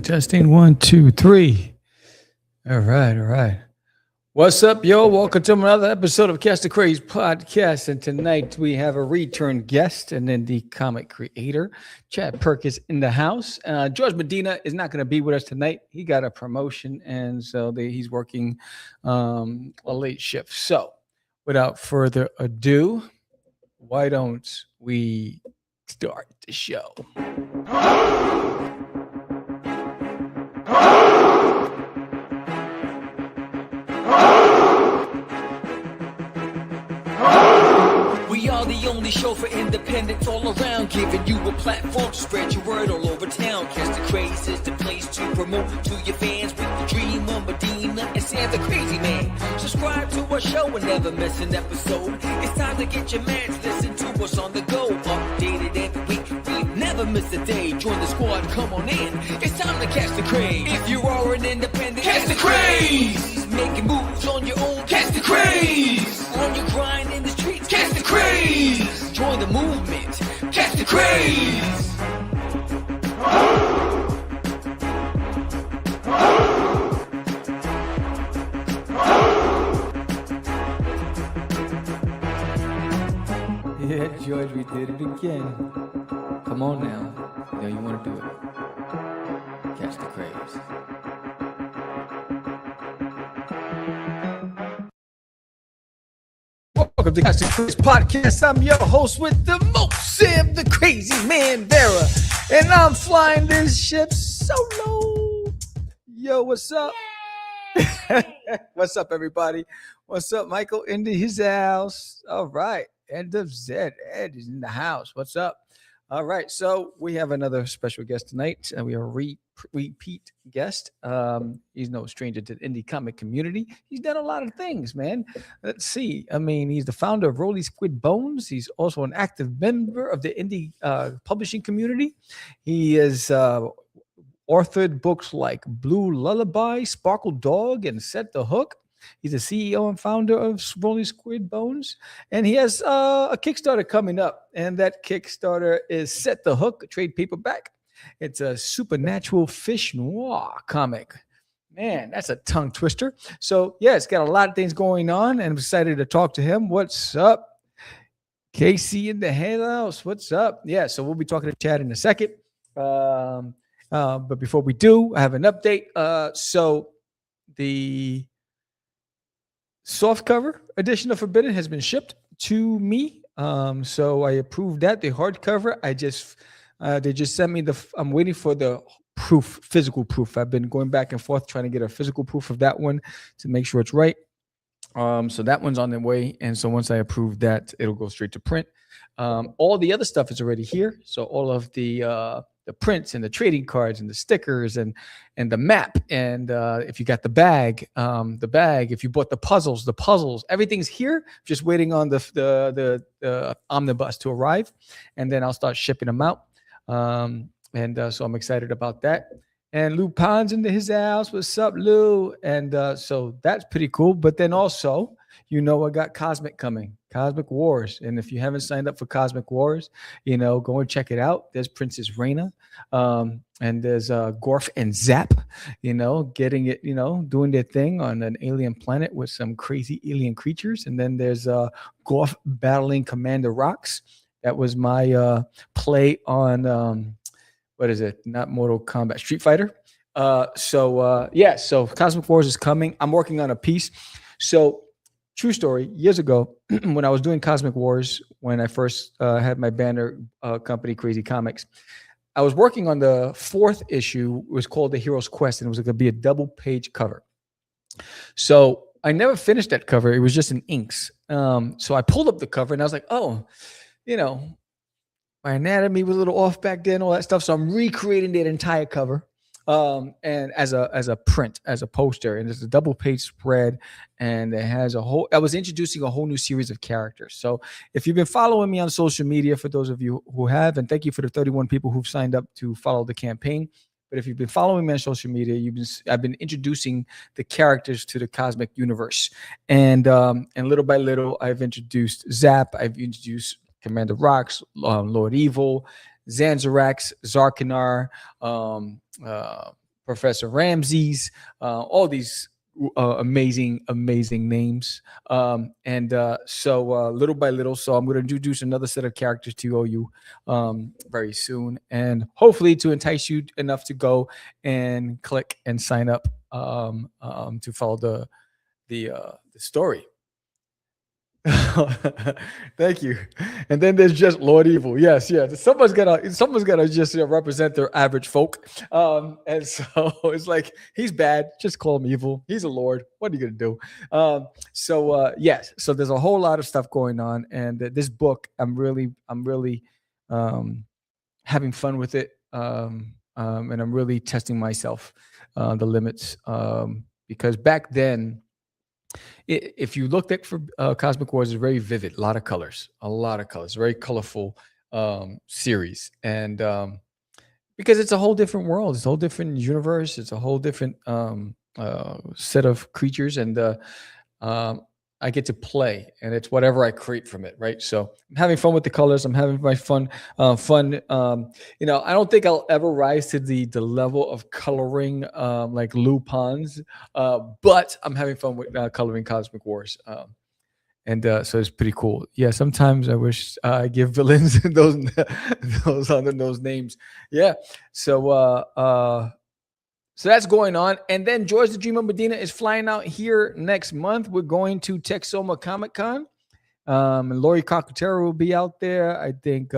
Testing. 1, 2, 3. All right. What's up, yo? Welcome to another episode of Cast the Craze podcast. And tonight we have a return guest, an indie comic creator, Chad Perkins, in the house. George Medina is not going to be with us tonight. He got a promotion, and so he's working a late shift. So, without further ado, why don't we start the show? We are the only show for independents all around, giving you a platform to spread your word all over town. Cast the Craze is the place to promote to your fans with the Dreamer, Medina, and Sam the Crazy Man. Subscribe to our show and never miss an episode. It's time to get your mans, listen to us on the go. Updated every week, we never miss a day. Join the squad, come on in. It's time to Cast the Craze. If you are an independent, Cast the Craze. Making moves on your own, Cast the Craze. On your grind in the streets, Cast the Craze. Join the movement, Cast the Craze. Yeah, George, we did it again. Come on now. You know you want to do it. Catch the Craze. Welcome to Catch the Craze podcast. I'm your host with the most, Sam the Crazy Man Vera. And I'm flying this ship solo. Yo, what's up? What's up, everybody? What's up, Michael? Into his house. All right. End of Zed. Ed is in the house. What's up? All right. So we have another special guest tonight. We are a repeat guest. He's no stranger to the indie comic community. He's done a lot of things, man. Let's see. I mean, he's the founder of Rolly Squid Bones. He's also an active member of the indie publishing community. He has authored books like Blue Lullaby, Sparkle Dog, and Set the Hook. He's the CEO and founder of Rolling Squid Bones, and he has a Kickstarter coming up, and that Kickstarter is Set the Hook, a trade paperback. It's a supernatural fish noir comic. Man, that's a tongue twister. So, yeah, it's got a lot of things going on, and I'm excited to talk to him. What's up? Casey in the house. What's up? Yeah, so we'll be talking to Chad in a second. But before we do, I have an update. So the softcover edition of Forbidden has been shipped to me. So I approved that. The hardcover, they just sent me I'm waiting for the proof, physical proof. I've been going back and forth trying to get a physical proof of that one to make sure it's right. So that one's on the way. And so once I approve that, it'll go straight to print. All the other stuff is already here. So all of the prints and the trading cards and the stickers and the map. And if you got the bag, if you bought the puzzles, everything's here. Just waiting on the omnibus to arrive. And then I'll start shipping them out. So I'm excited about that. And Lou Pon's into his house. What's up, Lou? And so that's pretty cool. But then also, I got CosmicWars. And if you haven't signed up for CosmicWars, go and check it out. There's Princess Raina. And there's Gorf and Zap, getting it, doing their thing on an alien planet with some crazy alien creatures. And then there's Gorf battling Commander Rocks. That was my play on what is it? Not Mortal Kombat, Street Fighter. So CosmicWars is coming. I'm working on a piece. So true story, years ago, when I was doing CosmicWars, when I first had my banner company, Crazy Comics, I was working on the fourth issue. It was called The Hero's Quest, and it was going to be a double-page cover. So I never finished that cover. It was just in inks. So I pulled up the cover, and I was like, my anatomy was a little off back then, all that stuff. So I'm recreating that entire cover. And as a print, as a poster, and it's a double page spread, and it has I was introducing a whole new series of characters. So if you've been following me on social media, for those of you who have, and thank you for the 31 people who've signed up to follow the campaign. But if you've been following me on social media, I've been introducing the characters to the cosmic universe, and little by little, I've introduced Zap, I've introduced Commander Rocks, Lord Evil, Zanzarax, Zarkanar, Professor Ramses, all these amazing names. So little by little, so I'm going to introduce another set of characters to you very soon, and hopefully to entice you enough to go and click and sign up to follow the story. Thank you. And then there's just Lord Evil. Yes. Someone's gotta just represent their average folk. And so it's like, he's bad. Just call him evil. He's a lord. What are you gonna do? Yes. So there's a whole lot of stuff going on, and this book, I'm really having fun with it, and I'm really testing myself, the limits, because back then, if you looked at for Cosmic Wars, it's very vivid, a lot of colors, very colorful series, and because it's a whole different world, it's a whole different universe, it's a whole different set of creatures, and I get to play, and it's whatever I create from it, right? So I'm having fun with the colors. I'm having my fun. I don't think I'll ever rise to the level of coloring like Lupin's, but I'm having fun with coloring Cosmic Wars, and so it's pretty cool. Yeah, sometimes I wish I give villains those names. Yeah, so that's going on. And then George the Dreamer Medina is flying out here next month. We're going to Texoma Comic Con. And Lori Cockatero will be out there. I think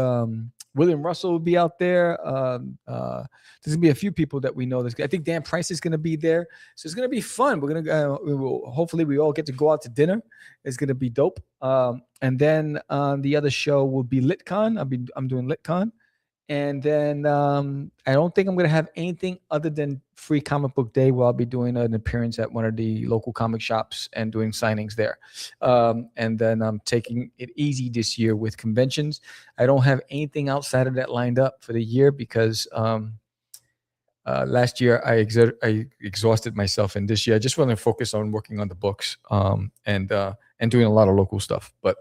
William Russell will be out there. There's going to be a few people that we know. I think Dan Price is going to be there. So it's going to be fun. We're going to hopefully we all get to go out to dinner. It's going to be dope. And then the other show will be LitCon. I'm doing LitCon. And then I don't think I'm going to have anything other than Free Comic Book Day, where I'll be doing an appearance at one of the local comic shops and doing signings there. And then I'm taking it easy this year with conventions. I don't have anything outside of that lined up for the year because last year I exhausted myself, and this year I just want to focus on working on the books and doing a lot of local stuff. But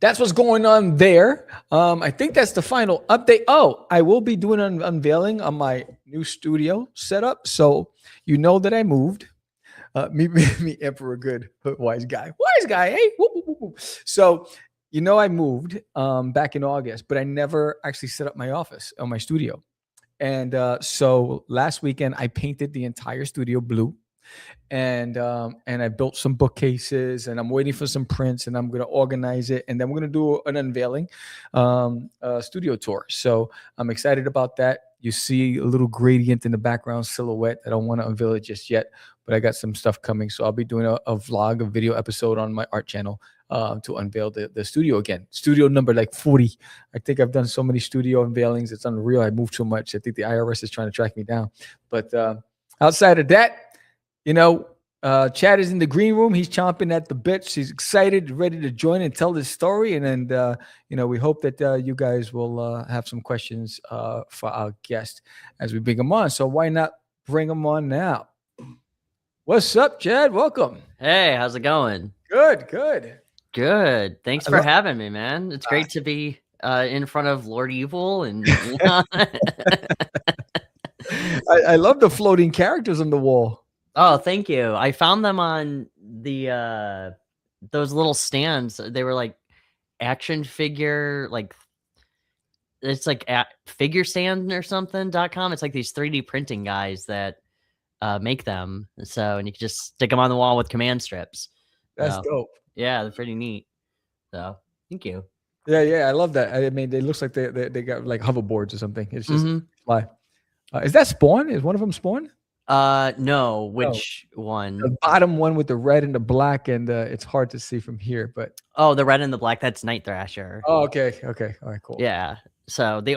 that's what's going on there. I think that's the final update. Oh, I will be doing an unveiling on my new studio setup. So you know that I moved. Me Emperor Good, wise guy, hey. Whoop, whoop, whoop, whoop. So you know I moved back in August, but I never actually set up my office or my studio. And so last weekend I painted the entire studio blue. And I built some bookcases, and I'm waiting for some prints, and I'm going to organize it, and then we're going to do an unveiling studio tour. So I'm excited about that. You see a little gradient in the background silhouette. I don't want to unveil it just yet, but I got some stuff coming. So I'll be doing a vlog, a video episode on my art channel to unveil the studio again. Studio number like 40. I think I've done so many studio unveilings. It's unreal. I moved too much. I think the IRS is trying to track me down. But outside of that, Chad is in the green room. He's chomping at the bits. He's excited, ready to join and tell this story. And then, we hope that you guys will have some questions for our guest as we bring him on. So why not bring him on now? What's up, Chad? Welcome. Hey, how's it going? Good. Thanks for having me, man. It's great to be in front of Lord Evil. And I love the floating characters on the wall. Oh, thank you. I found them on the those little stands. They were like action figure, like it's like at figurestand or something.com. It's like these 3D printing guys that make them. So, and you can just stick them on the wall with command strips. That's dope. Yeah, they're pretty neat. So, thank you. Yeah, I love that. I mean, they looks like they got like hoverboards or something. It's just fly. Is that Spawn? Is one of them Spawn? No. Which one? The bottom one with the red and the black, and it's hard to see from here. But the red and the black, that's Night Thrasher. Oh, okay, all right, cool. Yeah. So the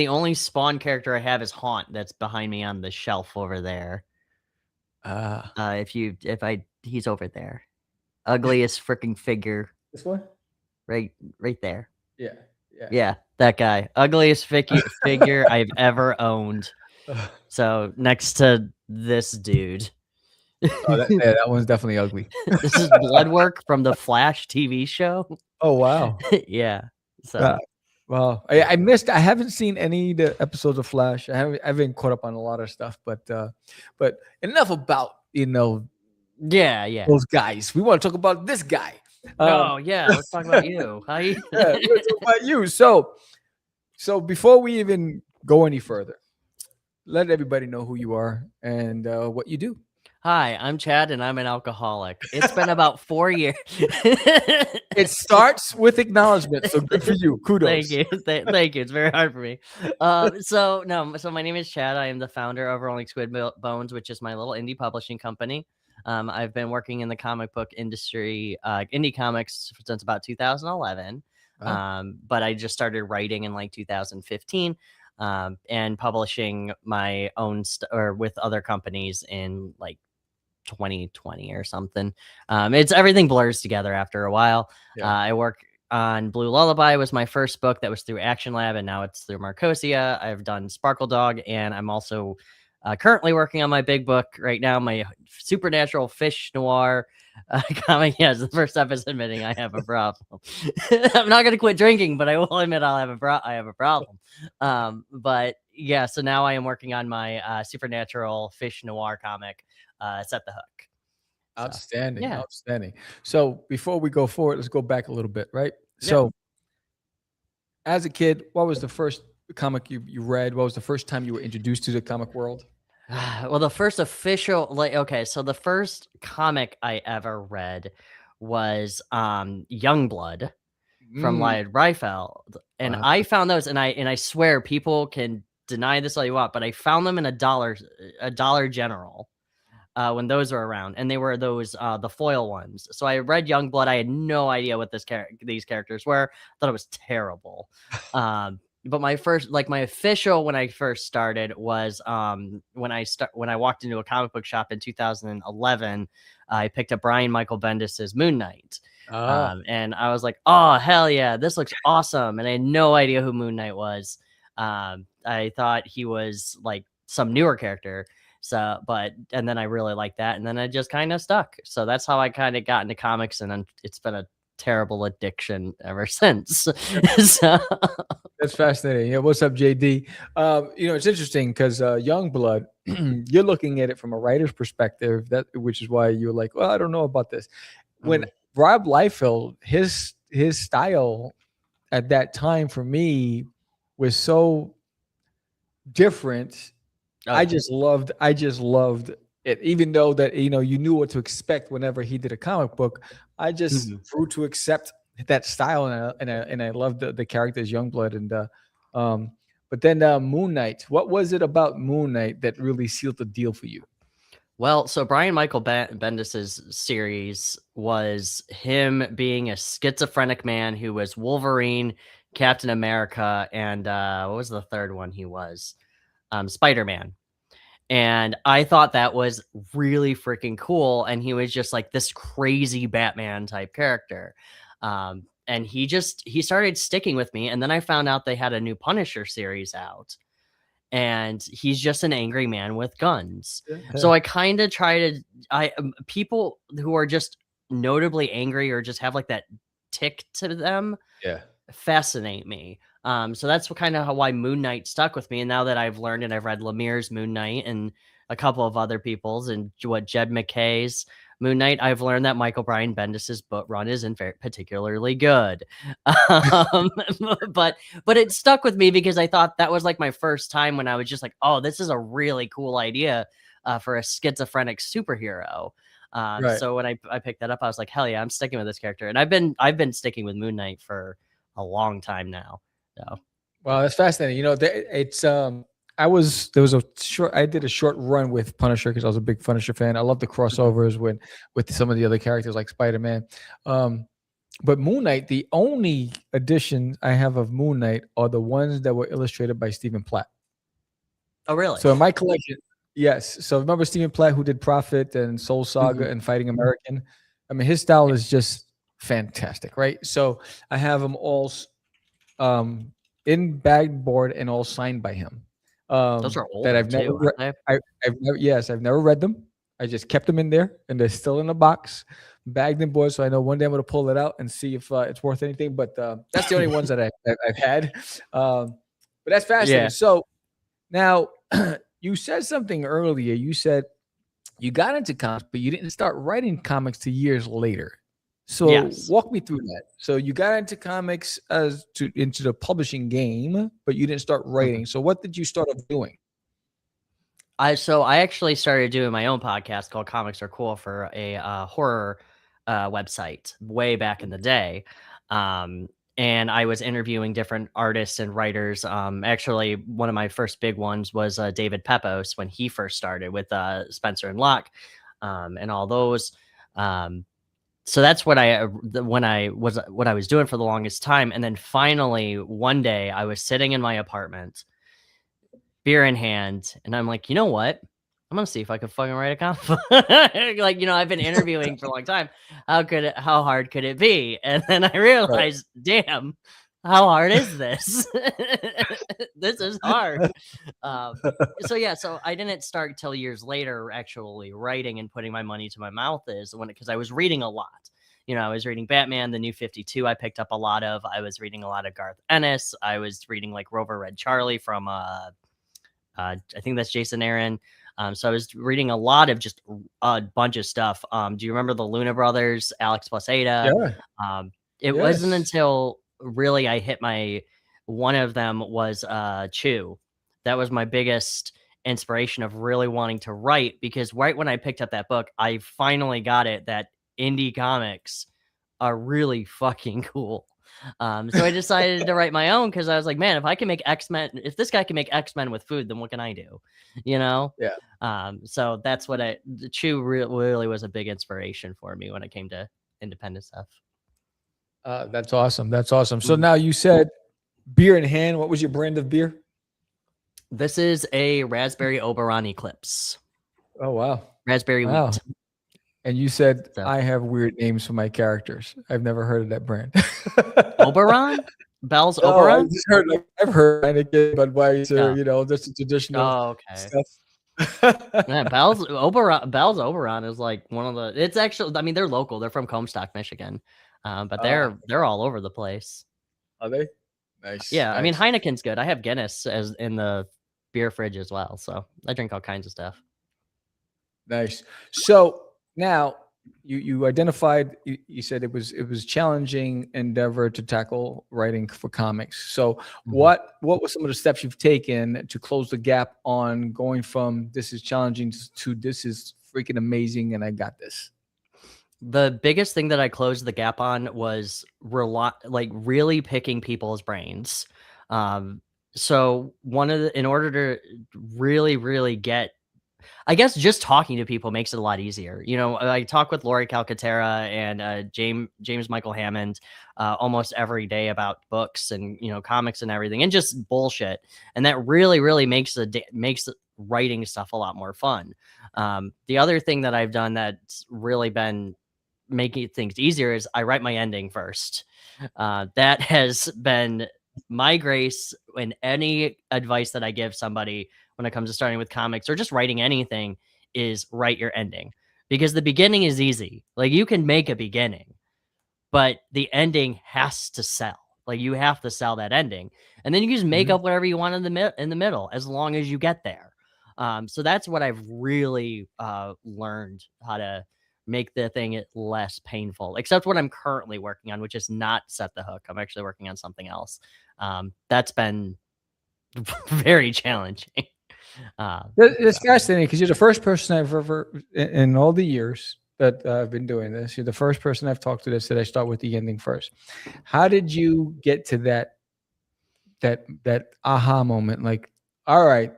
only Spawn character I have is Haunt. That's behind me on the shelf over there. He's over there. Ugliest freaking figure. This one? Right there. Yeah. That guy. Ugliest figure I've ever owned. So next to this dude. That one's definitely ugly. This is Bloodwork from the Flash TV show. Oh wow. Yeah. So Well, I missed. I haven't seen any of the episodes of Flash. I haven't caught up on a lot of stuff, but enough about Yeah. those guys. We want to talk about this guy. Oh yeah, let's talk about you. How you? Yeah, let's talk about you. So before we even go any further, let everybody know who you are and what you do. Hi, I'm Chad, and I'm an alcoholic. It's been about 4 years. It starts with acknowledgement, so good for you. Kudos. Thank you. Thank you. It's very hard for me. So my name is Chad. I am the founder of Rolling Squid Bones, which is my little indie publishing company. I've been working in the comic book industry, indie comics, since about 2011. Wow. But I just started writing in like 2015, and publishing my own or with other companies in like 2020 or something. It's everything blurs together after a while. Yeah. I work on Blue Lullaby was my first book that was through Action Lab, and now it's through Marcosia. I've done Sparkle Dog, and I'm also currently working on my big book right now, my supernatural fish noir comic. Yes, the first step is admitting I have a problem. I'm not going to quit drinking, but I will admit I have a problem. But yeah, so now I am working on my supernatural fish noir comic, Set the Hook. Outstanding. yeah. Outstanding. So before we go forward, let's go back a little bit, right? So as a kid, what was the first comic you read? What was the first time you were introduced to the comic world? Well, the first official, so the first comic I ever read was Youngblood from Lloyd Reifeld, and Wow. I found those, and I swear people can deny this all you want, but I found them in a Dollar General when those were around, and they were those the foil ones. So I read Youngblood. I had no idea what these characters were. I thought it was terrible. But my first, my official, when I first started was when I walked into a comic book shop in 2011. I picked up Brian Michael Bendis's Moon Knight. And I was like, oh, hell yeah, this looks awesome. And I had no idea who Moon Knight was. I thought he was like some newer character. And then I really liked that. And then I just kind of stuck. So that's how I kind of got into comics. And then it's been a terrible addiction ever since. So That's fascinating. Yeah. What's up, JD? It's interesting because Youngblood, you're looking at it from a writer's perspective, which is why you're like, well, I don't know about this. When Rob Liefeld, his style at that time for me was so different. I just loved it, even though that you knew what to expect whenever he did a comic book. I just grew to accept that style, and I loved the characters Youngblood, and but then Moon Knight. What was it about Moon Knight that really sealed the deal for you? Well, so Brian Michael Bendis's series was him being a schizophrenic man who was Wolverine, Captain America, and what was the third one he was? Spider-Man. And I thought that was really freaking cool. And he was just like this crazy Batman type character. And he started sticking with me. And then I found out they had a new Punisher series out. And he's just an angry man with guns. So I kind of try to, people who are just notably angry or just have like that tick to them, fascinate me. So that's kind of why Moon Knight stuck with me. And now that I've learned, and I've read Lemire's Moon Knight and a couple of other people's, and Jed McKay's Moon Knight, I've learned that Michael Brian Bendis's book run isn't very particularly good. But it stuck with me because I thought that was like my first time when I was just like, oh, this is a really cool idea for a schizophrenic superhero. So when I picked that up, I was like, hell yeah, I'm sticking with this character. And I've been sticking with Moon Knight for a long time now. So. Wow, that's fascinating. I did a short run with Punisher because I was a big Punisher fan. I love the crossovers with some of the other characters like Spider-Man. But Moon Knight, the only editions I have of Moon Knight are the ones that were illustrated by Stephen Platt. Oh, really? So in my collection, yes. So remember Stephen Platt, who did Prophet and Soul Saga and Fighting American? I mean, his style is just fantastic, right? So I have them all in bag board and all signed by him. Those are old that I've never too, I've never read them. I just kept them in there, and they're still in the box, bagged and board. So I know one day I'm going to pull it out and see if it's worth anything. But that's the only ones that I've had. But that's fascinating. Yeah. So now you said something earlier. You said you got into comics, but you didn't start writing comics till years later. So Yes. walk me through that. So you got into comics into the publishing game, but you didn't start writing. So what did you start off doing? So I actually started doing my own podcast called Comics Are Cool for a horror website way back in the day. And I was interviewing different artists and writers. Actually, one of my first big ones was David Pepos when he first started with Spencer and Locke, and all those. So that's what I was doing for the longest time. And then finally one day I was sitting in my apartment, beer in hand, and I'm like, you know what? I'm gonna see if I can fucking write a comic book. Like, I've been interviewing for a long time. How hard could it be? And then I realized, damn, how hard is this? This is hard. So I didn't start till years later actually writing and putting my money to my mouth because I was reading a lot. I was reading Batman, the New 52 I picked up a lot of. I was reading a lot of Garth Ennis. I was reading like Rover Red Charlie from I think that's Jason Aaron. So I was reading a lot of just a bunch of stuff. Do you remember the Luna Brothers, Alex plus Ada? Yeah. It wasn't until really I hit one of them was Chew. That was my biggest inspiration of really wanting to write, because right when I picked up that book, I finally got it that indie comics are really fucking cool. So I decided to write my own because I was like, man, if I can make X-Men, if this guy can make X-Men with food, then what can I do? Yeah. So that's what Chew really was a big inspiration for me when it came to independent stuff. That's awesome. That's awesome. So now you said beer in hand. What was your brand of beer? This is a Raspberry Oberon Eclipse. Oh, wow. Raspberry wheat. And you said, I have weird names for my characters. I've never heard of that brand. Oberon? Bell's Oberon? I've heard Heineken, Budweiser, just the traditional stuff. Yeah, Bell's Oberon is like one of the, it's actually, I mean, they're local. They're from Comstock, Michigan. But they're all over the place. Are they? Nice. Yeah, nice. I mean, Heineken's good. I have Guinness as in the beer fridge as well. So I drink all kinds of stuff. Nice. So now you identified, you said it was challenging endeavor to tackle writing for comics. So what were some of the steps you've taken to close the gap on going from this is challenging to this is freaking amazing and I got this? The biggest thing that I closed the gap on was really picking people's brains. So in order to really, really get, I guess just talking to people makes it a lot easier. I talk with Lori Calcaterra and James Michael Hammond almost every day about books and comics and everything and just bullshit. And that really, really makes writing stuff a lot more fun. The other thing that I've done that's really been making things easier is I write my ending first. That has been my grace, and any advice that I give somebody when it comes to starting with comics or just writing anything is write your ending, because the beginning is easy. Like, you can make a beginning, but the ending has to sell. Like, you have to sell that ending, and then you can just make up whatever you want in the middle, as long as you get there. So that's what I've really learned, how to make the thing less painful, except what I'm currently working on, which is not Set the Hook. I'm actually working on something else. That's been very challenging. It's fascinating because you're the first person I've ever, in all the years that I've been doing this, you're the first person I've talked to that said I start with the ending first. How did you get to that aha moment? Like, all right,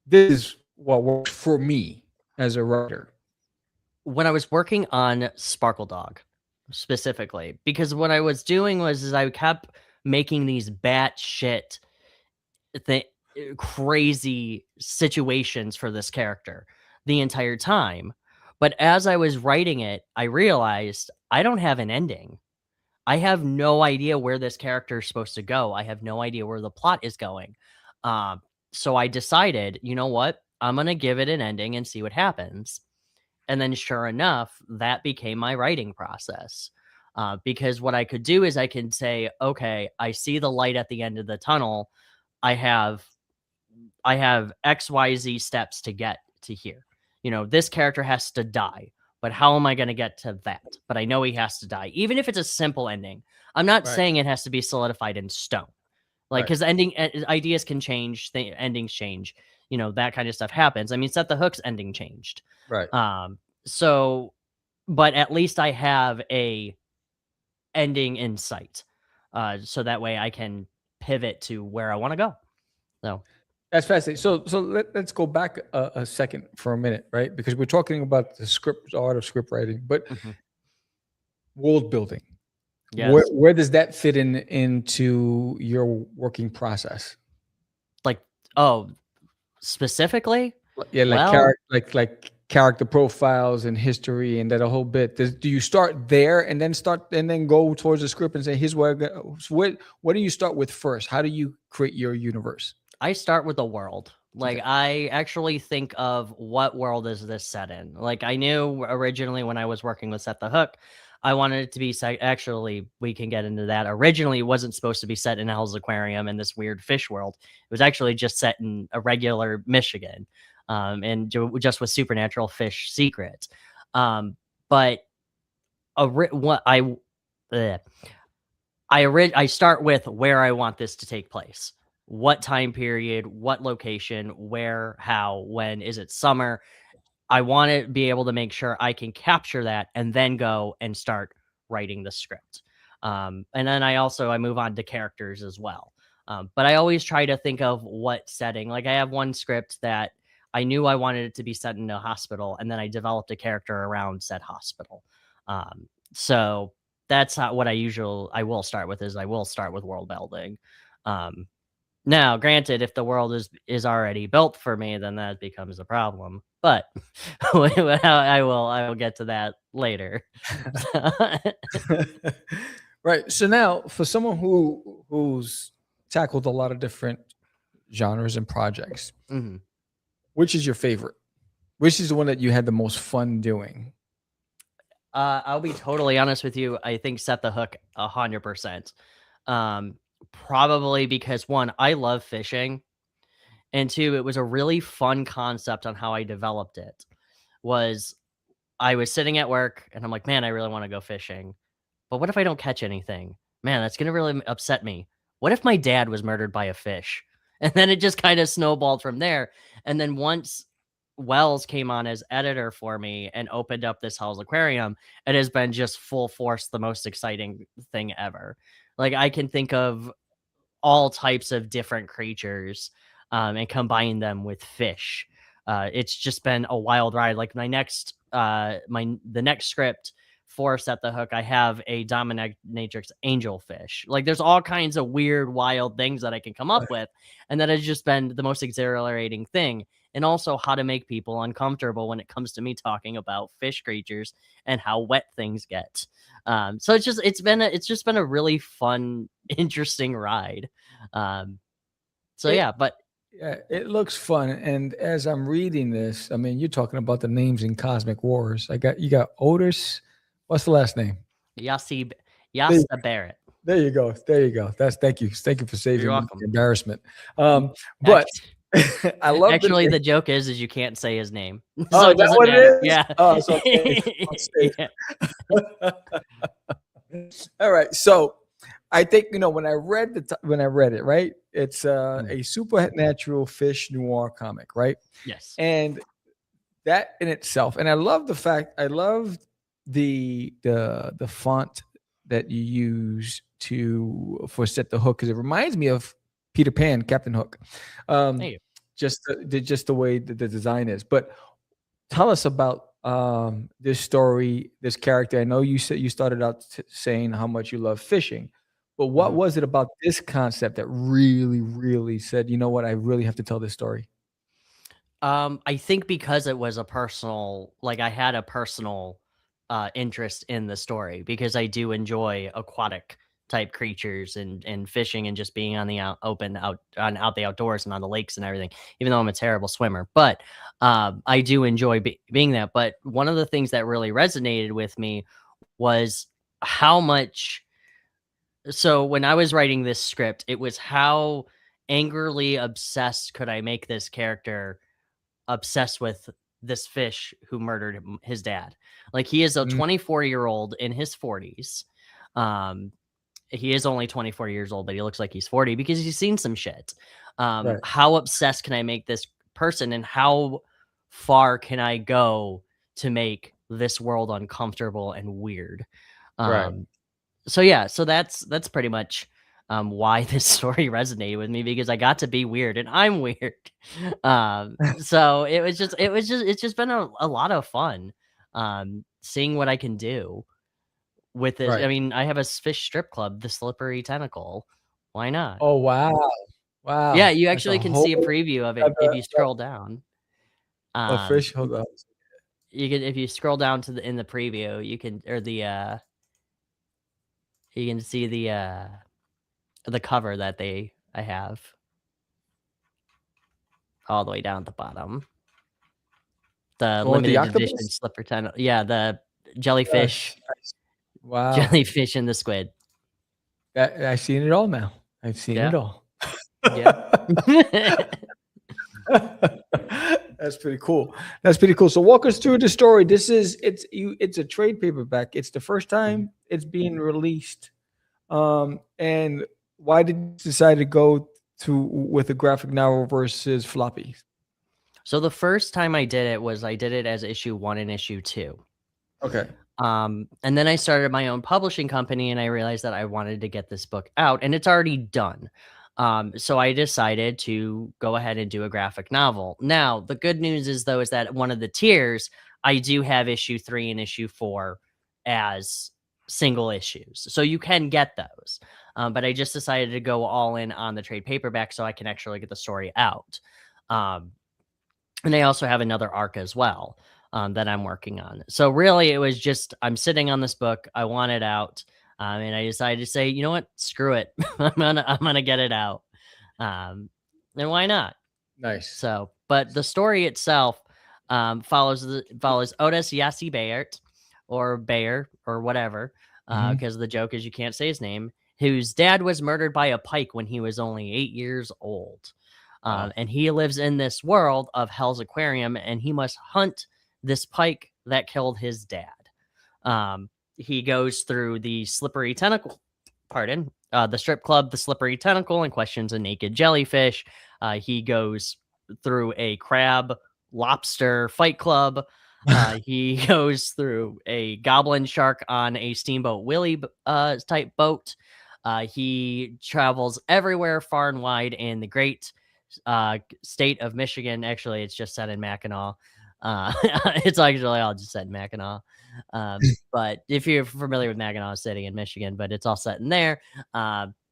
this is what works for me as a writer. When I was working on Sparkle Dog specifically, because what I was doing was I kept making these batshit crazy situations for this character the entire time. But as I was writing it, I realized I don't have an ending. I have no idea where this character is supposed to go. I have no idea where the plot is going. So I decided, you know what? I'm going to give it an ending and see what happens. And then sure enough, that became my writing process. Because what I could do is I can say, okay, I see the light at the end of the tunnel. I have XYZ steps to get to here. This character has to die, but how am I going to get to that? But I know he has to die, even if it's a simple ending. I'm not Right. saying it has to be solidified in stone, like, Right. because ending ideas can change, endings change, that kind of stuff happens. I mean, Set the Hook's ending changed. Right. So, but at least I have a ending in sight, so that way I can pivot to where I want to go. So That's fascinating. So let's go back a second for a minute, right? Because we're talking about the art of script writing, but mhm. world building. Yes, Where does that fit into your working process? like, oh, specifically, Yeah, like well, character profiles and history and that a whole bit. Do you start there and then go towards the script and say, here's where what do you start with first? How do you create your universe? I start with the world. Like, Okay. I actually think of what world is this set in. Like, I knew originally when I was working with Set the Hook, I wanted it to be actually, we can get into that. Originally, it wasn't supposed to be set in Hell's Aquarium in this weird fish world. It was actually just set in a regular Michigan, and just with supernatural fish secrets. But what bleh. I start with where I want this to take place. What time period, what location, where, how, when, is it summer? I want to be able to make sure I can capture that and then go and start writing the script. And then I move on to characters as well. But I always try to think of what setting. Like, I have one script that I knew I wanted it to be set in a hospital, and then I developed a character around said hospital. So that's not what I will start with. Is I will start with world building. Um, Now, granted, if the world is already built for me, then that becomes a problem. But I will get to that later. Right. So now, for someone who's tackled a lot of different genres and projects, Mhm. which is your favorite? Which is the one that you had the most fun doing? I'll be totally honest with you. I think Set the Hook 100%. Probably because, one, I love fishing, and two, it was a really fun concept on how I developed it. Was I was sitting at work and I'm like, man, I really want to go fishing. But what if I don't catch anything? Man, that's going to really upset me. What if my dad was murdered by a fish? And then it just kind of snowballed from there. And then once Wells came on as editor for me and opened up this Hell's Aquarium, it has been just full force the most exciting thing ever. Like, I can think of all types of different creatures, and combine them with fish. It's just been a wild ride. Like, the next script for Set the Hook, I have a dominatrix angelfish. Like, there's all kinds of weird, wild things that I can come up with, and that has just been the most exhilarating thing. And also how to make people uncomfortable when it comes to me talking about fish creatures and how wet things get. So it's just been a really fun, interesting ride. So It, yeah, but yeah, it looks fun. And as I'm reading this, I mean, you're talking about the names in Cosmic Wars. You got Otis. What's the last name? Yasi There you, Yasta Barrett. there you go. There you go. Thank you. Thank you for You're saving me welcome. the embarrassment. Y- But act- I love the Actually, name. the joke is you can't say his name, Oh, so is it that doesn't what it matter. is? Yeah. Oh, it's okay. I'm safe. All right. So I think when I read when I read it, right, it's Mm, a supernatural fish noir comic, right? yes. And that in itself, and I love the font that you use for Set the Hook, because it reminds me of Peter Pan, Captain Hook. Thank you. Just the way the design is. But tell us about this story, this character. I know you said you started out saying how much you love fishing, but what Mhm. was it about this concept that really said, you know what, I really have to tell this story? I think because it was a personal, like, I had a personal interest in the story because I do enjoy aquatic type creatures and fishing and just being on the out the outdoors and on the lakes and everything, even though I'm a terrible swimmer. But I do enjoy being that. But one of the things that really resonated with me was how much. So when I was writing this script, it was how angrily obsessed could I make this character obsessed with this fish who murdered his dad. Like, he is a 24-year-old in his 40s. He is only 24 years old, but he looks like he's 40 because he's seen some shit. Right. How obsessed can I make this person, and how far can I go to make this world uncomfortable and weird? Right. So yeah, so that's pretty much why this story resonated with me, because I got to be weird and I'm weird. So it's just been a lot of fun seeing what I can do with this. Right. I mean, I have a fish strip club, the Slippery Tentacle. Why not? Oh wow. Wow. Yeah, you That's actually can whole see a preview of it if you scroll down. a fish. Hold on. You can, if you scroll down to in the preview, you can, or the you can see the cover that I have all the way down at the bottom. The limited edition Slipper Tentacle. Yeah, the jellyfish. Nice. Wow. Jellyfish and the squid. I've seen it all now. I've seen it all. Yeah. That's pretty cool. That's pretty cool. So walk us through the story. It's a trade paperback. It's the first time it's being released. And why did you decide to go with a graphic novel versus floppy? So the first time I did it as issue 1 and issue 2. Okay. And then I started my own publishing company, and I realized that I wanted to get this book out, and it's already done. So I decided to go ahead and do a graphic novel. Now, the good news is that one of the tiers, I do have issue 3 and issue 4 as single issues. So you can get those. But I just decided to go all in on the trade paperback so I can actually get the story out. And I also have another arc as well that I'm working on. So really, it was just, I'm sitting on this book. I want it out. And I decided to say, you know what? Screw it. I'm gonna get it out. And why not? Nice. So, but the story itself follows Otis Yassi Bayert, or Bayer, or whatever, because the joke is you can't say his name, whose dad was murdered by a pike when he was only 8 years old. And he lives in this world of Hell's Aquarium, and he must hunt this pike that killed his dad. He goes through the Slippery Tentacle, the strip club, the Slippery Tentacle, and questions a naked jellyfish. He goes through a crab lobster fight club. He goes through a goblin shark on a Steamboat Willie type boat. He travels everywhere, far and wide, in the great state of Michigan. Actually, it's just set in Mackinac. It's actually all just set in Mackinac. But if you're familiar with Mackinac City in Michigan, but it's all set in there.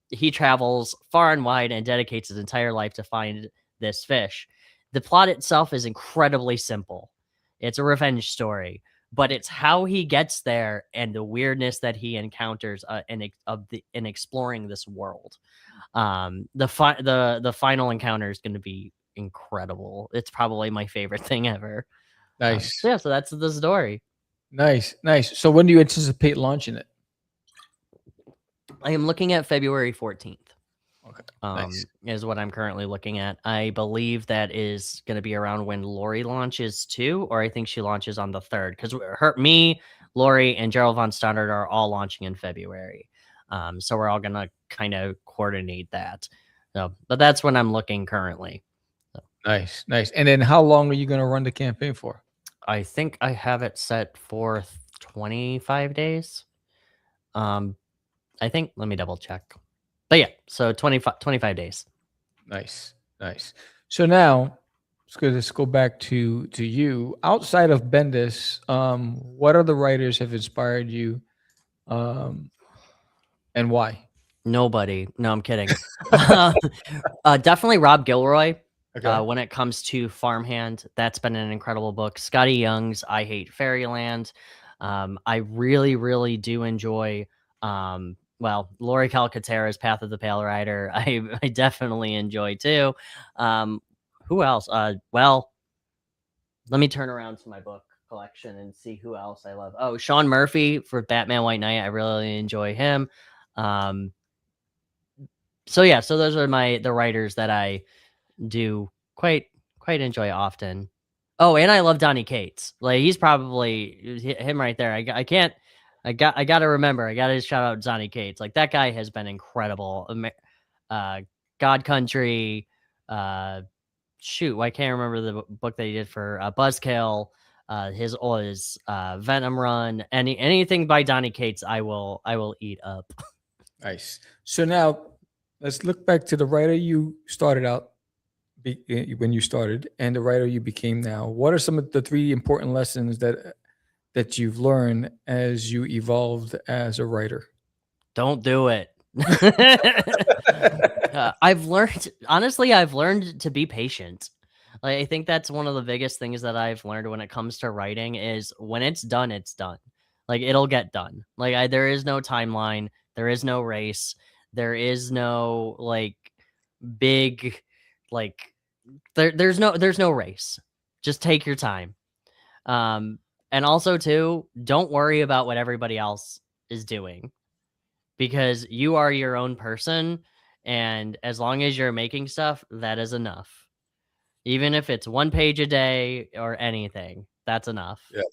He travels far and wide and dedicates his entire life to find this fish. The plot itself is incredibly simple. It's a revenge story, but it's how he gets there and the weirdness that he encounters in exploring this world. The final encounter is going to be incredible. It's probably my favorite thing ever. Nice. So that's the story. Nice. So when do you anticipate launching it? I am looking at February 14th. Okay. Nice. Is what I'm currently looking at. I believe that is going to be around when Lori launches too, or I think she launches on the 3rd, because me, Lori, and Gerald Von Stoddard are all launching in February. So we're all going to kind of coordinate that. So, but that's when I'm looking currently. So. Nice. And then how long are you going to run the campaign for? I think I have it set for 25 days. I think, let me double check. But yeah, so 25 days. Nice. So now let's go back to you. Outside of Bendis, what other writers have inspired you, and why? Nobody. No, I'm kidding. Definitely Rob Gilroy. Okay. When it comes to Farmhand, that's been an incredible book. Scotty Young's I Hate Fairyland. I really, really do enjoy Lori Calcaterra's Path of the Pale Rider, I definitely enjoy too. Who else? Well, let me turn around to my book collection and see who else I love. Oh, Sean Murphy for Batman White Knight. I really enjoy him. So those are the writers that I do quite enjoy often. Oh, and I love Donny Cates. Like, he's probably him right there. I gotta remember. I gotta shout out Donny Cates. Like, that guy has been incredible. God Country. Shoot, I can't remember the book that he did for Buzzkill. His Venom Run. Anything by Donny Cates, I will eat up. Nice. So now let's look back to the writer you started out when you started and the writer you became now. What are some of the 3 important lessons that you've learned as you evolved as a writer? Don't do it. I've learned to be patient. Like, I think that's one of the biggest things that I've learned when it comes to writing is when it's done, it's done. Like, it'll get done. Like, there is no timeline. There is no race. There is no like big, like there's no race. Just take your time. And also too, don't worry about what everybody else is doing, because you are your own person. And as long as you're making stuff, that is enough. Even if it's 1 page a day or anything, that's enough. Yes.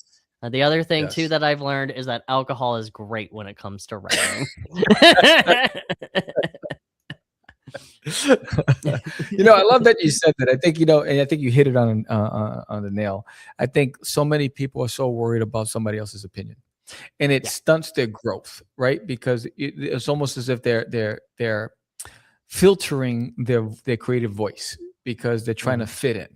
The other thing too that I've learned is that alcohol is great when it comes to writing. I love that you said that. I think, and I think you hit it on the nail. I think so many people are so worried about somebody else's opinion, and it stunts their growth, right? Because it's almost as if they're filtering their creative voice because they're trying to fit in.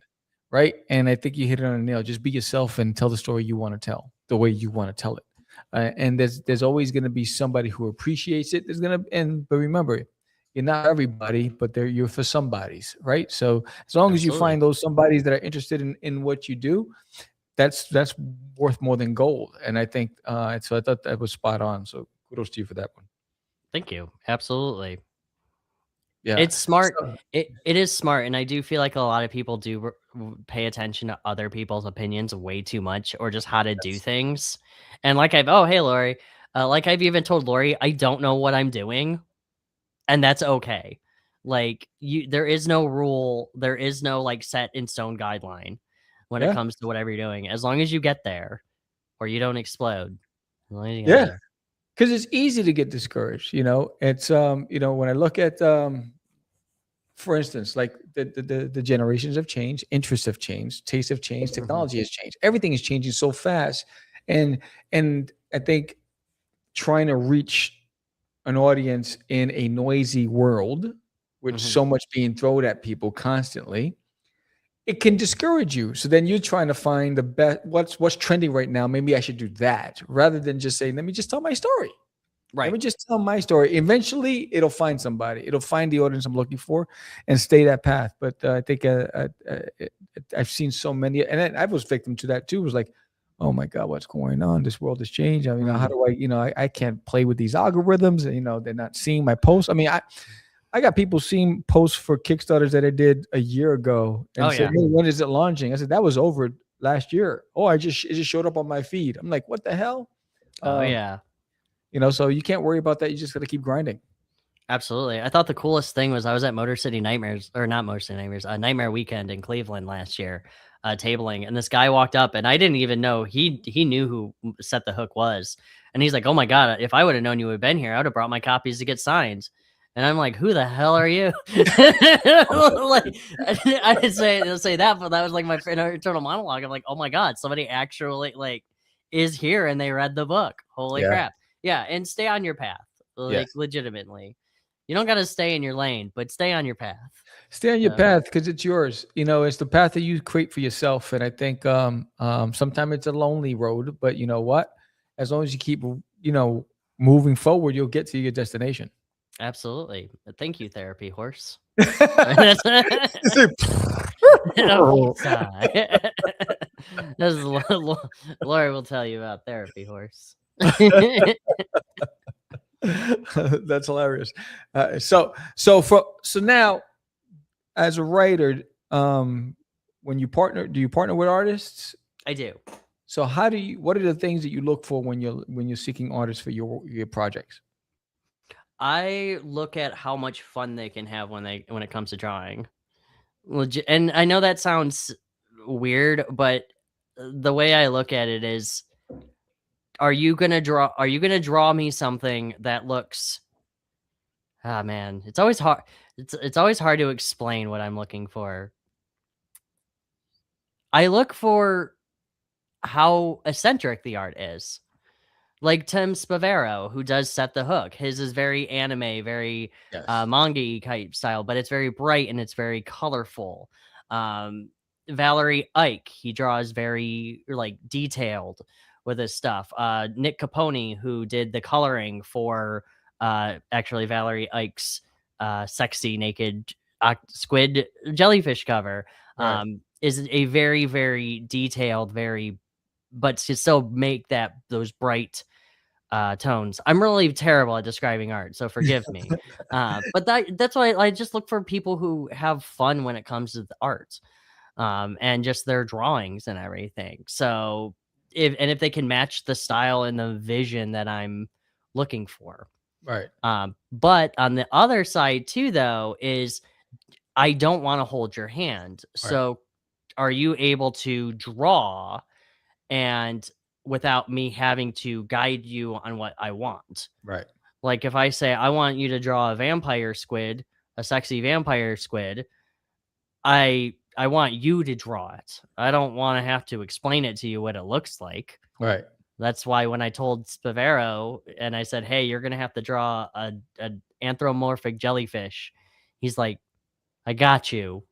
Right. And I think you hit it on the nail. Just be yourself and tell the story you want to tell the way you want to tell it. And there's always going to be somebody who appreciates it. But remember, you're not everybody, but you're for somebody's, right? So as long as you find those somebodies that are interested in what you do, that's worth more than gold. And I think so I thought that was spot on. So kudos to you for that one. Thank you. Absolutely. Yeah, it's smart. It is smart, and I do feel like a lot of people do pay attention to other people's opinions way too much, or just how to do things. And like hey Lori, like I've even told Lori, I don't know what I'm doing, and that's okay. Like there is no rule, there is no like set in stone guideline when it comes to whatever you're doing, as long as you get there or you don't explode. Yeah. Because it's easy to get discouraged, It's when I look at, for instance, like the generations have changed, interests have changed, tastes have changed, technology has changed. Everything is changing so fast, and I think trying to reach an audience in a noisy world with so much being thrown at people constantly, it can discourage you. So then you're trying to find the best, what's trending right now. Maybe I should do that rather than just saying, let me just tell my story. Right. Let me just tell my story. Eventually it'll find somebody. It'll find the audience I'm looking for and stay that path. But I think I've seen so many, and I was victim to that too. It was like, oh my God, what's going on? This world has changed. I mean, how do I can't play with these algorithms. They're not seeing my posts. I mean, I got people seeing posts for Kickstarters that I did a year ago and said, hey, when is it launching? I said, that was over last year. Oh, it just showed up on my feed. I'm like, what the hell? So you can't worry about that. You just got to keep grinding. Absolutely. I thought the coolest thing was I was at Motor City Nightmares, or not Motor City Nightmares, Nightmare Weekend in Cleveland last year, tabling. And this guy walked up and I didn't even know he knew who Set the Hook was. And he's like, oh my God, if I would have known you would have been here, I would have brought my copies to get signed. And I'm like, who the hell are you? Like, I didn't say that, but that was like my internal monologue. I'm like, oh my God, somebody actually like is here and they read the book. Holy crap. Yeah. And stay on your path. Like legitimately. You don't got to stay in your lane, but stay on your path. Stay on your path because it's yours. It's the path that you create for yourself. And I think sometimes it's a lonely road, but you know what? As long as you keep, moving forward, you'll get to your destination. Absolutely. Thank you, Therapy Horse. Lori will tell you about Therapy Horse. That's hilarious. So now, as a writer, when you partner, do you partner with artists? I do. So how do you? What are the things that you look for when you're seeking artists for your projects? I look at how much fun they can have when it comes to drawing. And I know that sounds weird, but the way I look at it is, are you gonna draw me something that looks, ah man, it's always hard. It's always hard to explain what I'm looking for. I look for how eccentric the art is. Like Tim Spavero, who does Set the Hook. His is very anime, very Yes. manga type style, but it's very bright and it's very colorful. Valerie Ike, he draws very like detailed with his stuff. Nick Capone, who did the coloring for actually Valerie Ike's sexy naked squid jellyfish cover, Right. is a very, very detailed, but to still make those bright tones. I'm really terrible at describing art, so forgive me. But that's why I just look for people who have fun when it comes to the art, and just their drawings and everything. So if they can match the style and the vision that I'm looking for. Right. But on the other side too, though, is I don't want to hold your hand. Right. So are you able to draw and without me having to guide you on what I want? Right. Like if I say I want you to draw a vampire squid, a sexy vampire squid, I want you to draw it. I don't want to have to explain it to you what it looks like. Right. That's why when I told Spavero and I said, "Hey, you're gonna have to draw a anthropomorphic jellyfish," he's like, "I got you."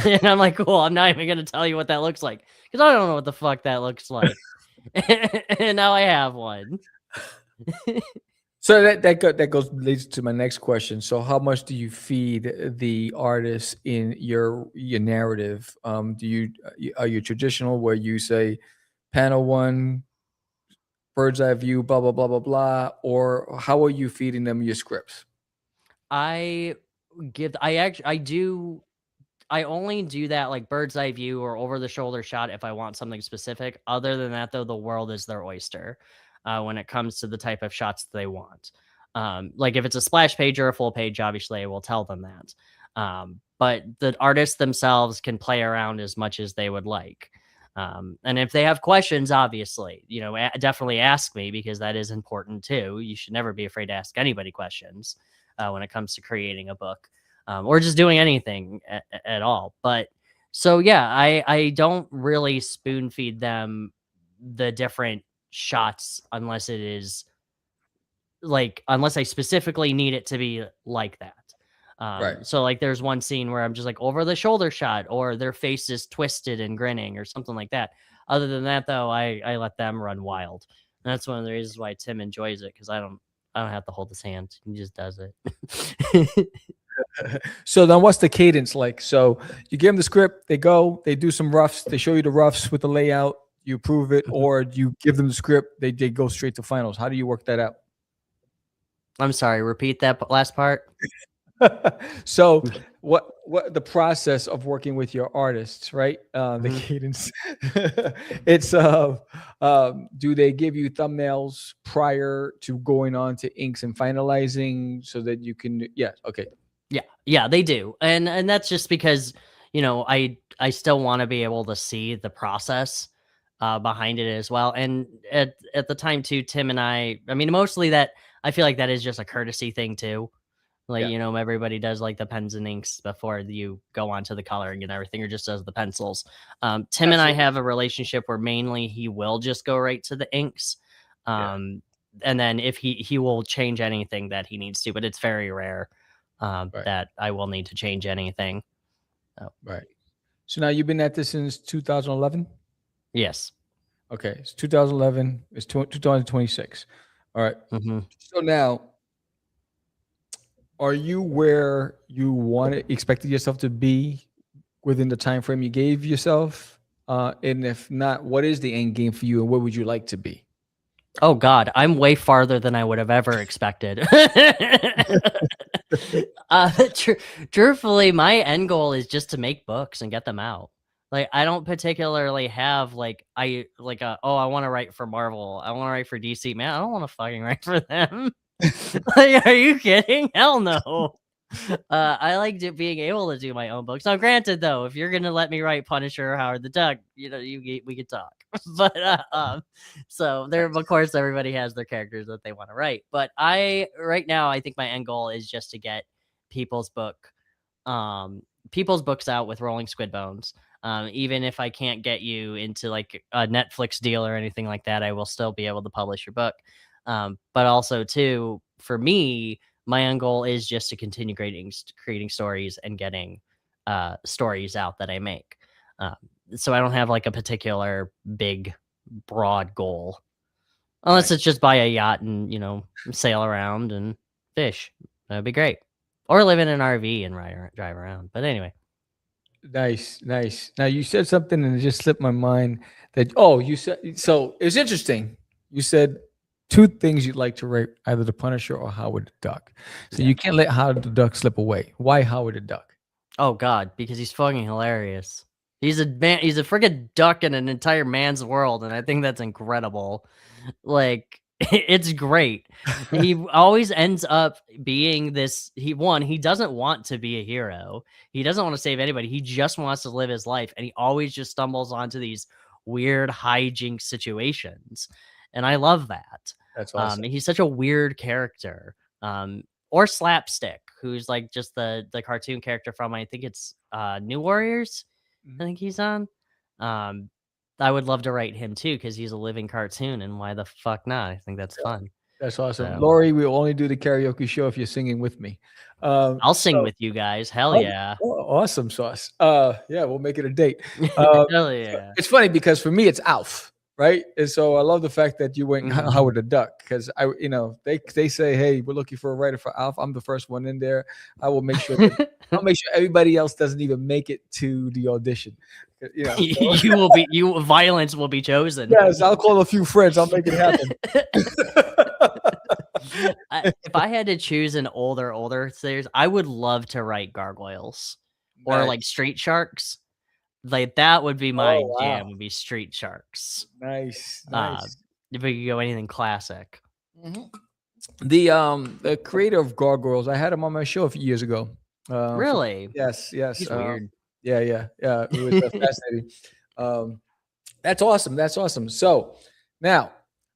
And I'm like, "Cool. I'm not even gonna tell you what that looks like because I don't know what the fuck that looks like." And now I have one. So that goes leads to my next question. So how much do you feed the artist in your narrative? Are you traditional where you say panel one, bird's eye view, blah blah blah blah blah, or how are you feeding them your scripts? I only do that like bird's eye view or over the shoulder shot if I want something specific. Other than that, though, the world is their oyster when it comes to the type of shots they want. Like if it's a splash page or a full page, obviously I will tell them that. But the artists themselves can play around as much as they would like. And if they have questions, obviously, definitely ask me because that is important too. You should never be afraid to ask anybody questions when it comes to creating a book. Or just doing anything at all. But so, yeah, I don't really spoon feed them the different shots unless I specifically need it to be like that. Right. So like there's one scene where I'm just like over the shoulder shot or their face is twisted and grinning or something like that. Other than that, though, I let them run wild. And that's one of the reasons why Tim enjoys it because I don't have to hold his hand. He just does it. So then what's the cadence like? So you give them the script, they do some roughs, they show you the roughs with the layout, you approve it, or you give them the script, they go straight to finals. How do you work that out? I'm sorry, repeat that last part. So what the process of working with your artists, right? The cadence. It's do they give you thumbnails prior to going on to inks and finalizing so that you can okay. Yeah, they do. And that's just because, I still want to be able to see the process behind it as well. And at the time too, Tim and I mean, mostly that I feel like that is just a courtesy thing too. Like, everybody does like the pens and inks before you go on to the coloring and everything, or just does the pencils. Tim and I have a relationship where mainly he will just go right to the inks. And then if he will change anything that he needs to, but it's very rare that I will need to change anything. Right. So now you've been at this since 2011? Yes. Okay. It's 2011. It's 2026. All right. So now, are you where you expected yourself to be within the time frame you gave yourself? And if not, what is the end game for you and where would you like to be? Oh God, I'm way farther than I would have ever expected. Truthfully, my end goal is just to make books and get them out. Like, I don't particularly have like I want to write for Marvel. I want to write for DC. Man, I don't want to fucking write for them. Like, are you kidding? Hell no. I like being able to do my own books. Now, granted, though, if you're gonna let me write Punisher or Howard the Duck, we could talk. But so there, of course, everybody has their characters that they want to write. But right now, I think my end goal is just to get people's books out with Rolling Squid Bones. Even if I can't get you into like a Netflix deal or anything like that, I will still be able to publish your book. But also, too, for me, my end goal is just to continue creating stories and getting stories out that I make. So I don't have like a particular big, broad goal, unless it's just buy a yacht and sail around and fish. That'd be great, or live in an RV and drive around. But anyway, Nice, nice. Now you said something and it just slipped my mind that you said so it's interesting. You said two things you'd like to write, either the Punisher or Howard the Duck. So you can't let Howard the Duck slip away. Why Howard the Duck? oh God, because he's fucking hilarious. He's a man. He's a freaking duck in an entire man's world, and I think that's incredible. Like, it's great. He always ends up being this. He doesn't want to be a hero. He doesn't want to save anybody. He just wants to live his life, and he always just stumbles onto these weird hijinks situations, and I love that. That's awesome. He's such a weird character. Or Slapstick, who's like just the cartoon character from, I think it's New Warriors. I think he's on. I would love to write him too, because he's a living cartoon, and why the fuck not? I think that's fun. That's awesome. So, Lori, we'll only do the karaoke show if you're singing with me. I'll sing with you guys. Hell yeah. Awesome sauce. Yeah, we'll make it a date. Hell yeah. It's funny because for me it's Alf, right? And so I love the fact that you went Howard the Duck, because they say, hey, we're looking for a writer for Alf. I'm the first one in there. I will make sure I'll make sure everybody else doesn't even make it to the audition. Violence will be chosen. Yes, I'll call a few friends. I'll make it happen. If I had to choose an older series, I would love to write Gargoyles or like Street Sharks. Like, that would be my jam. Would be Street Sharks. Nice. If we could go anything classic. The creator of Gargoyles, I had him on my show a few years ago. Really? Yes. He's weird. Yeah. It was fascinating. That's awesome. So now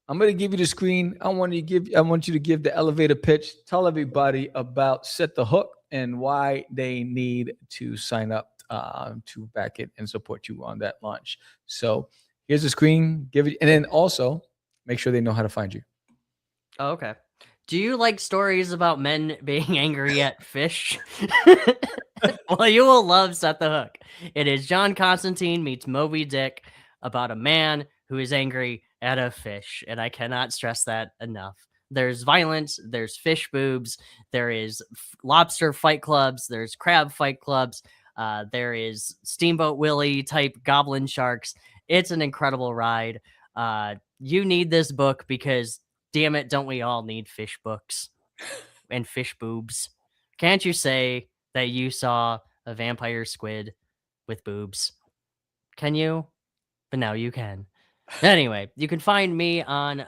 I'm going to give you the screen. I want you to give the elevator pitch. Tell everybody about Set the Hook and why they need to sign up to back it and support you on that launch. So here's the screen. Give it, and then also make sure they know how to find you. Oh, okay. Do you like stories about men being angry at fish? Well, you will love Set the Hook. It is John Constantine meets Moby Dick about a man who is angry at a fish, and I cannot stress that enough. There's violence, there's fish boobs, there is lobster fight clubs, there's crab fight clubs, there is Steamboat Willie type goblin sharks. It's an incredible ride. You need this book because, damn it, don't we all need fish books and fish boobs? Can't you say that you saw a vampire squid with boobs? Can you? But now you can. Anyway, you can find me on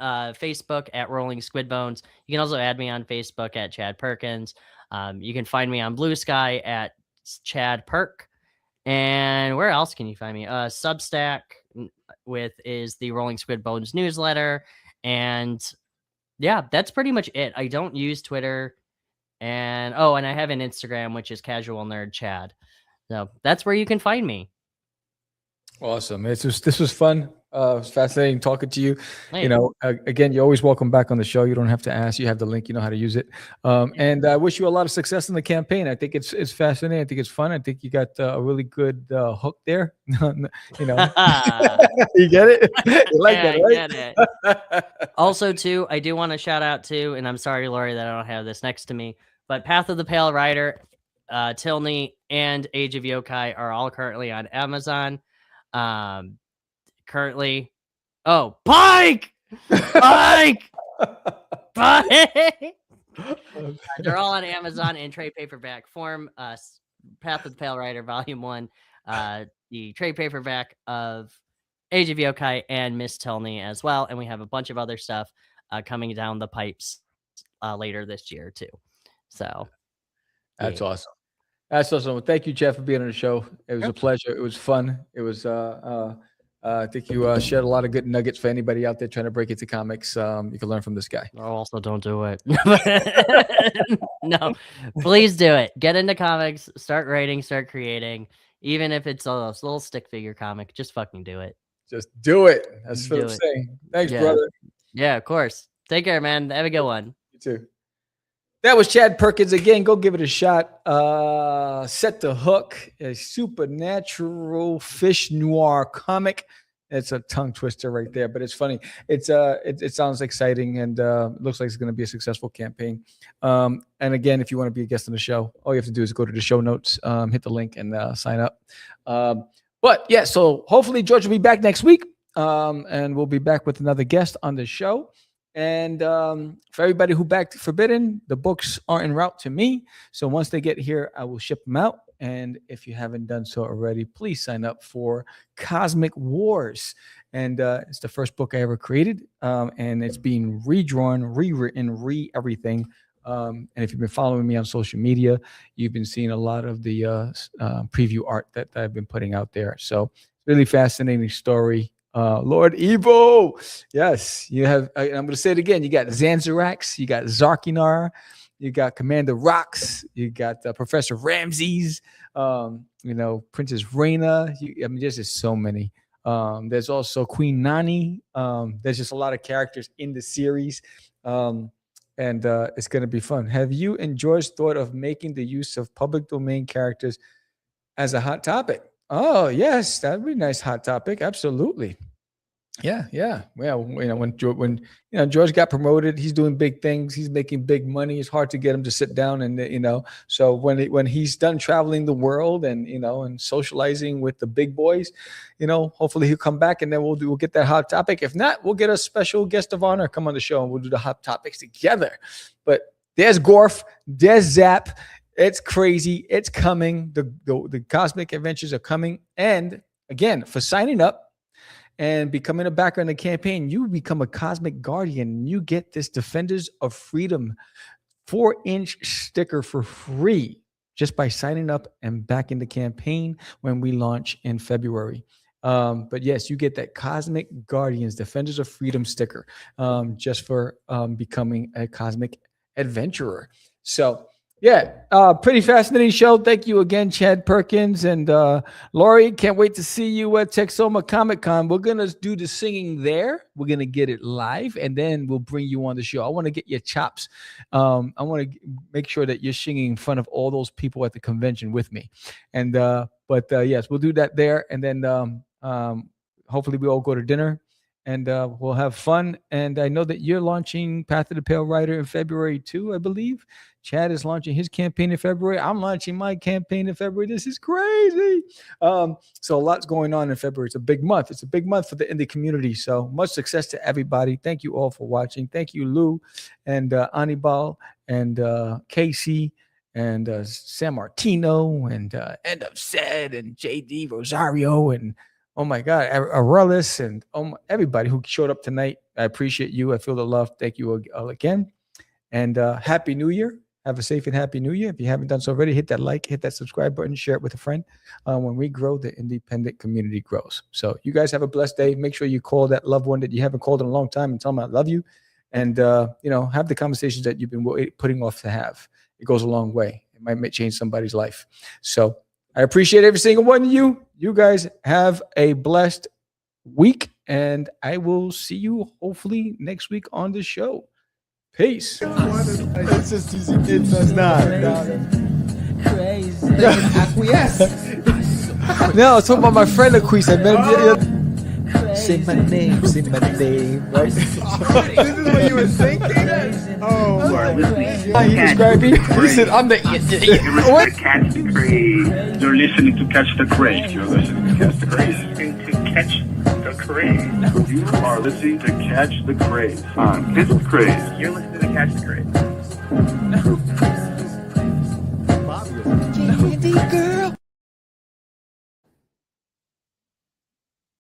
Facebook at Rolling Squid Bones. You can also add me on Facebook at Chad Perkins. You can find me on Blue Sky at Chad Perk. And where else can you find me? Substack is the Rolling Squid Bones newsletter. And yeah, that's pretty much it. I don't use Twitter. And I have an Instagram, which is Casual Nerd Chad. So that's where you can find me. Awesome. This was fun. It was fascinating talking to you. Hey. Again, you're always welcome back on the show. You don't have to ask. You have the link. You know how to use it. And I wish you a lot of success in the campaign. I think it's fascinating. I think it's fun. I think you got a really good hook there. You get it? You like that, right? I get it. Also, too, I do want to shout out to, and I'm sorry, Lori, that I don't have this next to me, but Path of the Pale Rider, Tilney, and Age of Yokai are all currently on Amazon. Pike! Mike! Mike! They're all on Amazon in trade paperback form. Path of the Pale Rider, Volume 1, the trade paperback of Age of Yokai and Miss Tilney as well. And we have a bunch of other stuff coming down the pipes later this year, too. So that's awesome. That's awesome. Well, thank you, Jeff, for being on the show. It was a pleasure. It was fun. It was, I think you shared a lot of good nuggets for anybody out there trying to break into comics. You can learn from this guy. Also, don't do it. No, please do it. Get into comics, start writing, start creating. Even if it's a little stick figure comic, just fucking do it. Just do it. That's what I'm saying. Thanks, brother. Yeah, of course. Take care, man. Have a good one. You too. That was Chad Perkins. Again, go give it a shot. Set the Hook, a supernatural fish noir comic. It's a tongue twister right there, but it's funny. It sounds exciting, and it looks like it's going to be a successful campaign. And again, if you want to be a guest on the show, all you have to do is go to the show notes, hit the link, and sign up. But yeah, so hopefully George will be back next week, and we'll be back with another guest on the show. And for everybody who backed Forbidden, the books are en route to me. So once they get here, I will ship them out. And if you haven't done so already, please sign up for CosmicWars. And it's the first book I ever created. And it's being redrawn, rewritten, everything. And if you've been following me on social media, you've been seeing a lot of the preview art that I've been putting out there. So really fascinating story. Lord Evo. Yes, you have. I'm going to say it again. You got Zanzarax, you got Zarkinar, you got Commander Rox, you got Professor Ramses, Princess Raina. There's just so many. There's also Queen Nani. There's just a lot of characters in the series. And it's going to be fun. Have you and George thought of making the use of public domain characters as a hot topic? Oh, yes, that'd be a nice hot topic. Absolutely. Yeah. Well, when George got promoted, he's doing big things. He's making big money. It's hard to get him to sit down and, so when he's done traveling the world and, and socializing with the big boys, hopefully he'll come back and then we'll get that hot topic. If not, we'll get a special guest of honor come on the show and we'll do the hot topics together. But there's Gorf, there's Zap. It's crazy. It's coming. The Cosmic Adventures are coming. And again, for signing up and becoming a backer in the campaign, you become a Cosmic Guardian. You get this Defenders of Freedom 4-inch sticker for free just by signing up and backing the campaign when we launch in February. But yes, you get that Cosmic Guardians Defenders of Freedom sticker just for becoming a Cosmic Adventurer. So yeah, pretty fascinating show. Thank you again, Chad Perkins and Lori. Can't wait to see you at Texoma Comic Con. We're gonna do the singing there. We're gonna get it live, and then we'll bring you on the show. I want to get your chops. I want to make sure that you're singing in front of all those people at the convention with me. And but yes, we'll do that there, and then hopefully we all go to dinner. And we'll have fun. And I know that you're launching Path of the Pale Rider in February too, I believe. Chad is launching his campaign in February. I'm launching my campaign in February. This is crazy. So a lot's going on in February. It's a big month. It's a big month for the indie community. So much success to everybody. Thank you all for watching. Thank you, Lou and Anibal and Casey and San Martino and End of Said and JD Rosario and oh my God, Arelis and everybody who showed up tonight. I appreciate you. I feel the love. Thank you all again. And Happy New Year. Have a safe and Happy New Year. If you haven't done so already, hit that like, hit that subscribe button, share it with a friend. When we grow, the independent community grows. So you guys have a blessed day. Make sure you call that loved one that you haven't called in a long time and tell them I love you. And, have the conversations that you've been putting off to have. It goes a long way. It might change somebody's life. So I appreciate every single one of you. You guys have a blessed week, and I will see you hopefully next week on the show. Peace. It's just easy. It's not. Crazy. Acquiesce. No, it's talking about my friend Acquiesce. I met him. Say my name, right? This is what you were thinking? Oh, he described me. He said, I'm the... What? Catch the craze. You're listening to Catch the Craze. You're listening to Catch the Craze. To catch the craze. You are listening to Catch the Craze on It's the Craze. You're listening to Catch the Craze. Candy girl.